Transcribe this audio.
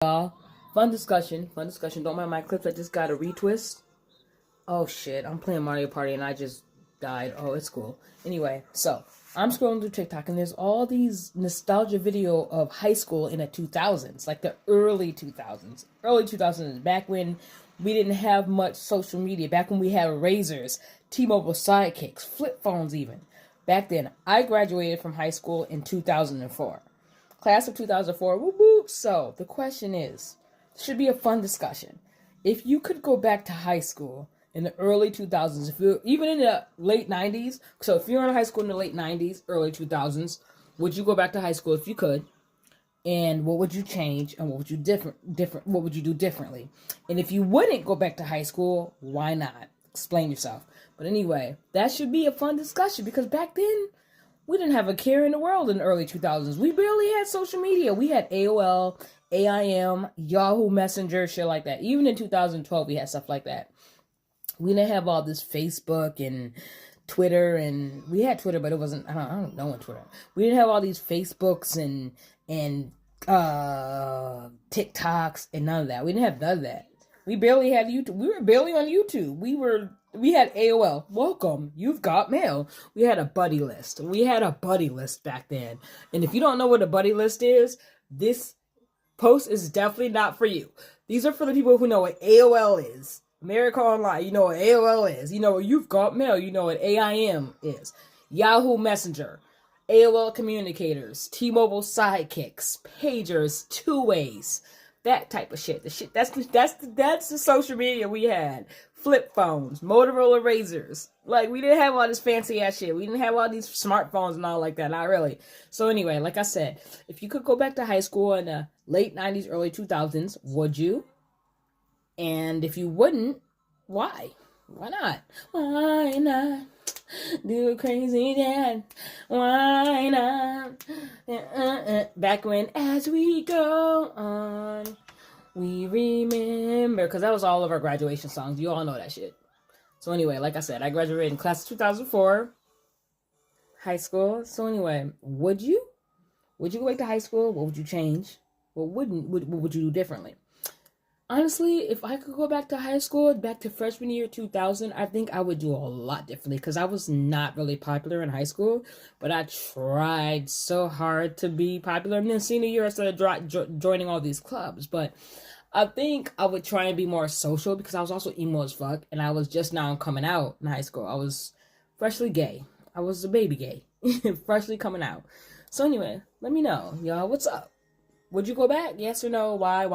Y'all, fun discussion. Don't mind my clips. I just got a retwist. Oh shit, I'm playing Mario Party and I just died. Oh, it's cool. Anyway, so I'm scrolling through TikTok and there's all these nostalgia video of high school in the 2000s, like the early 2000s. Early 2000s, back when we didn't have much social media, back when we had razors, T-Mobile sidekicks, flip phones even. Back then, I graduated from high school in 2004. Class of 2004, whoop whoop. So, the question is, should be a fun discussion. If you could go back to high school in the early 2000s, if you even in the late 90s, so if you're in high school in the late 90s, early 2000s, would you go back to high school if you could? And what would you change and what would you what would you do differently? And if you wouldn't go back to high school, why not? Explain yourself. But anyway, that should be a fun discussion because back then we didn't have a care in the world in the early 2000s. We barely had social media. We had AOL, AIM, Yahoo Messenger, shit like that. Even in 2012, we had stuff like that. We didn't have all this Facebook and Twitter, and we had Twitter, but it wasn't. I don't know what Twitter. We didn't have all these Facebooks and TikToks and none of that. We didn't have none of that. We barely had YouTube. We were barely on YouTube. We had AOL. Welcome, you've got mail. We had a buddy list. We had a buddy list back then. And if you don't know what a buddy list is, this post is definitely not for you. These are for the people who know what AOL is. America Online, you know what AOL is. You know what you've got mail. You know what AIM is. Yahoo Messenger, AOL communicators, T-Mobile sidekicks, pagers, two-ways, that type of shit. That's the social media we had. Flip phones, Motorola Razors. Like, we didn't have all this fancy ass shit. We didn't have all these smartphones and all like that. Not really. So anyway, like I said, if you could go back to high school in the late 90s, early 2000s, would you? And if you wouldn't, why? Why not? Why not? Do a crazy dance. Why not? Back when, as we go on, we remember. Because that was all of our graduation songs. You all know that shit. So anyway, like I said, I graduated in class of 2004, high school. So anyway, would you? Would you go back to high school? What would you change? What would you do differently? Honestly, if I could go back to high school, back to freshman year 2000, I think I would do a lot differently because I was not really popular in high school, but I tried so hard to be popular. And then senior year, I started joining all these clubs, but I think I would try and be more social because I was also emo as fuck, and I was just now coming out in high school. I was freshly gay. I was a baby gay, freshly coming out. So anyway, let me know, y'all, what's up? Would you go back? Yes or no? Why?